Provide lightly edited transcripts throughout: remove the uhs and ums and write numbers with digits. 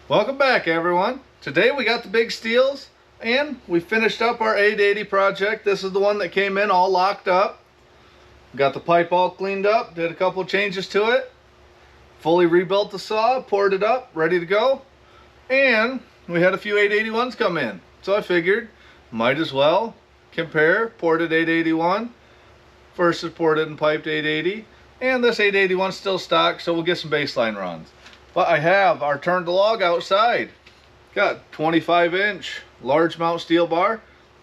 Welcome back, everyone. Today we got the Big Stihls and we finished up our 880 project. This is the one that came in all locked up. Got the pipe all cleaned up, did a couple changes to it, fully rebuilt the saw, poured it up, ready to go. And we had a few 881s come in. So I figured might as well compare ported 881 versus ported and piped 880. And this 881 is still stock, so we'll get some baseline runs. But I have our turn to log outside. Got 25-inch large mount steel bar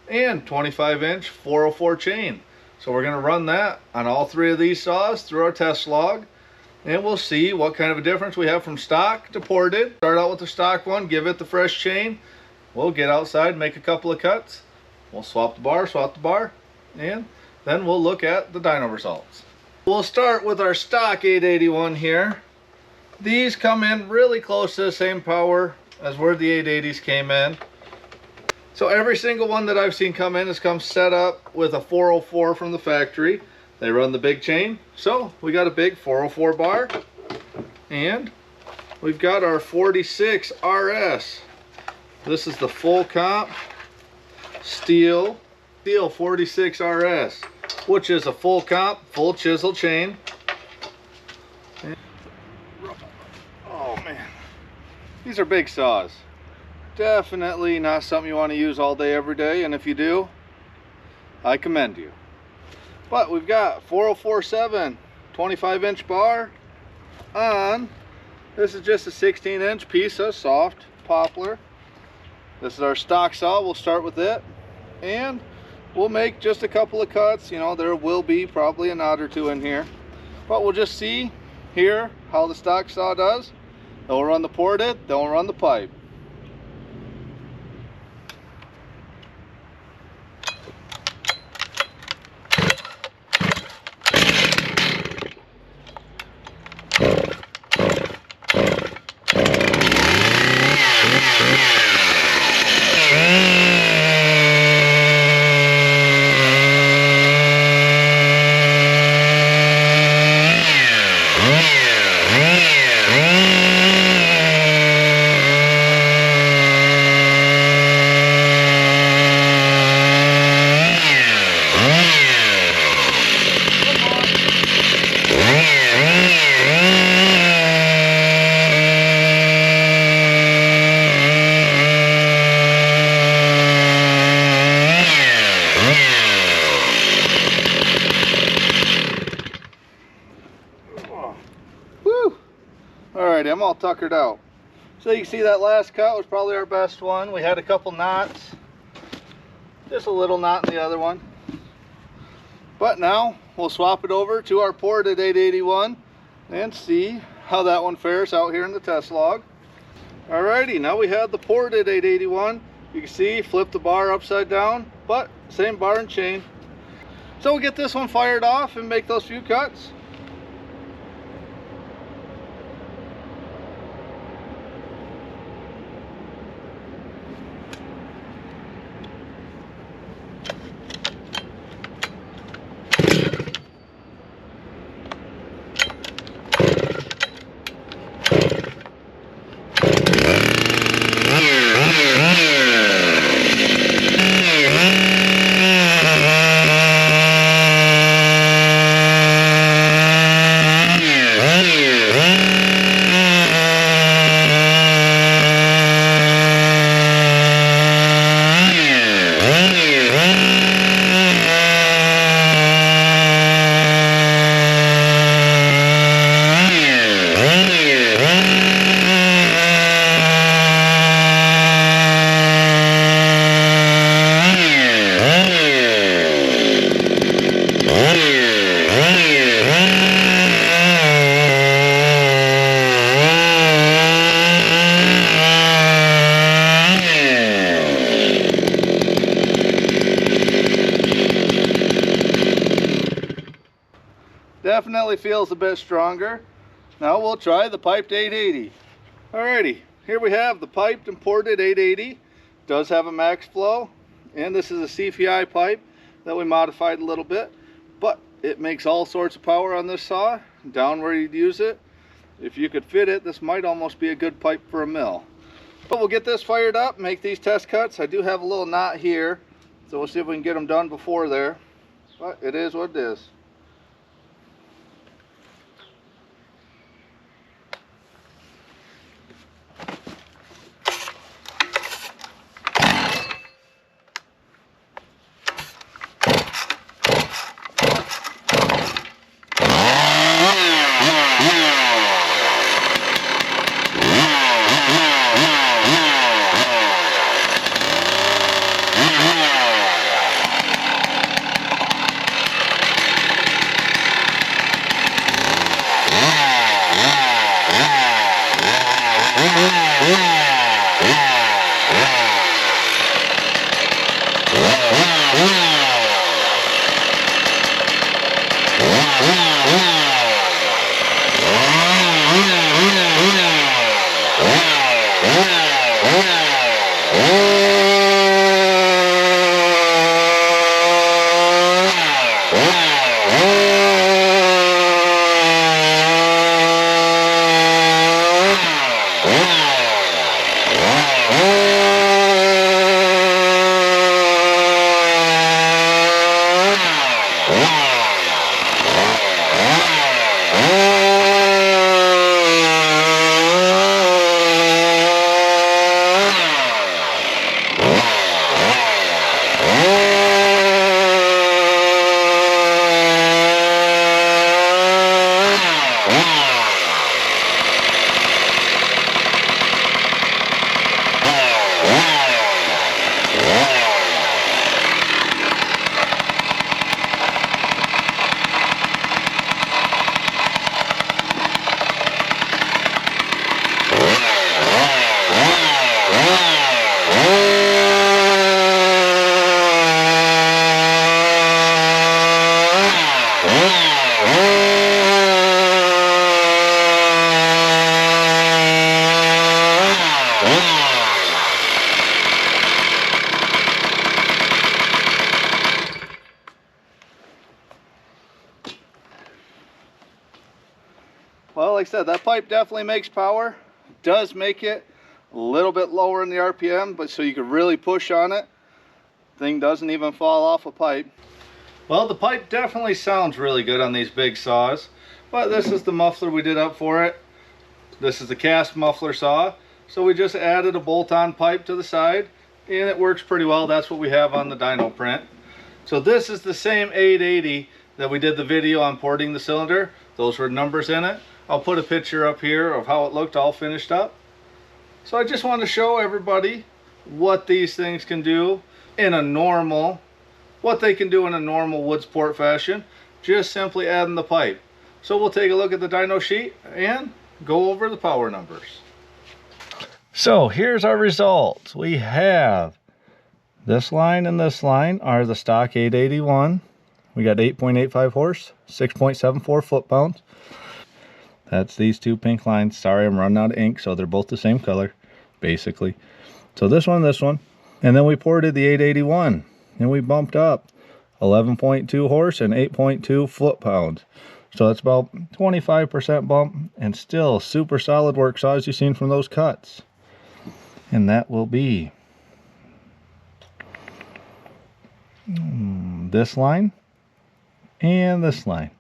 and 25-inch 404 chain. So we're going to run that on all three of these saws through our test log, and we'll see what kind of a difference we have from stock to ported. Start out with the stock one, give it the fresh chain. We'll get outside, make a couple of cuts. We'll swap the bar, and then we'll look at the dyno results. We'll start with our stock 881 here. These come in really close to the same power as where the 880s came in. So every single one that I've seen come in has come set up with a 404 from the factory. They run the big chain. So we got a big 404 bar. And we've got our 46 RS. This is the full comp Stihl 46 RS, which is a full comp, full chisel chain. Oh man, these are big saws. Definitely not something you want to use all day every day, and if you do, I commend you. But we've got 4047 25-inch bar on. This is just a 16-inch piece of soft poplar. This is our stock saw. We'll start with it, and we'll make just a couple of cuts. You know, there will be probably a knot or two in here, but we'll just see here how the stock saw does. Then we'll run the ported, then we'll run the pipe. Alright, I'm all tuckered out. So you can see that last cut was probably our best one. We had a couple knots. Just a little knot in the other one. But now we'll swap it over to our ported 881 and see how that one fares out here in the test log. Alrighty, now we have the ported 881. You can see, flip the bar upside down, but same bar and chain. So we'll get this one fired off and make those few cuts. Definitely feels a bit stronger. Now we'll try the piped 880. Alrighty, here we have the piped and ported 880. Does have a max flow, and this is a CPI pipe that we modified a little bit, but it makes all sorts of power on this saw, down where you'd use it. If you could fit it, this might almost be a good pipe for a mill. But we'll get this fired up, make these test cuts. I do have a little knot here, so we'll see if we can get them done before there. But it is what it is. Well, like I said, that pipe definitely makes power. Does make it a little bit lower in the RPM, but so you can really push on it. Thing doesn't even fall off a pipe. Well, the pipe definitely sounds really good on these big saws, but this is the muffler we did up for it. This is the cast muffler saw, so we just added a bolt-on pipe to the side, and it works pretty well. That's what we have on the dyno print. So this is the same 880 that we did the video on porting the cylinder. Those were numbers in it. I'll put a picture up here of how it looked all finished up. So I just want to show everybody what these things can do in a normal, what they can do in a normal wood sport fashion, just simply adding the pipe. So we'll take a look at the dyno sheet and go over the power numbers. So here's our results. We have this line and this line are the stock 881. We got 8.85 horse, 6.74 foot-pounds. That's these two pink lines. Sorry, I'm running out of ink, so they're both the same color, basically. So this one, and then we ported the 881, and we bumped up 11.2 horse and 8.2 foot-pounds. So that's about 25% bump, and still super solid work saw as you've seen from those cuts. And that will be this line and this line.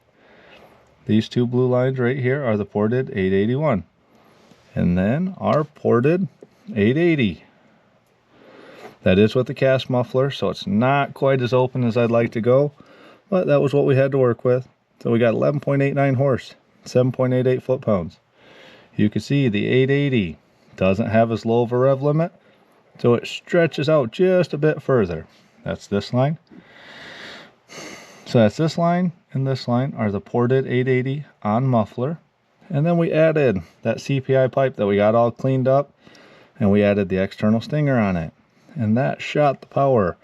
These two blue lines right here are the ported 881. And then our ported 880. That is with the cast muffler, so it's not quite as open as I'd like to go, but that was what we had to work with. So we got 11.89 horse, 7.88 foot-pounds. You can see the 880 doesn't have as low of a rev limit, so it stretches out just a bit further. That's this line. So that's this line and this line are the ported 880 on muffler. And then we added that CPI pipe that we got all cleaned up, and we added the external stinger on it. And that shot the power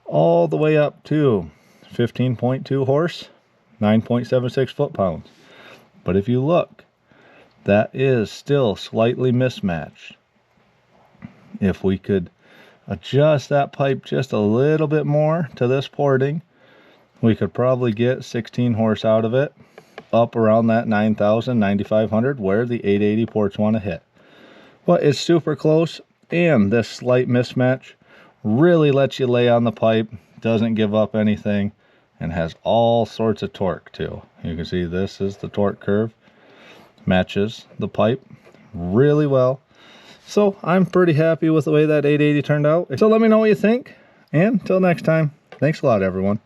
all the way up to 15.2 horse, 9.76 foot-pounds. But if you look, that is still slightly mismatched. If we could adjust that pipe just a little bit more to this porting, we could probably get 16 horse out of it, up around that 9,000, 9,500 where the 880 ports want to hit. But it's super close, and this slight mismatch really lets you lay on the pipe, doesn't give up anything, and has all sorts of torque too. You can see this is the torque curve, matches the pipe really well. So I'm pretty happy with the way that 880 turned out. So let me know what you think, and until next time, thanks a lot everyone.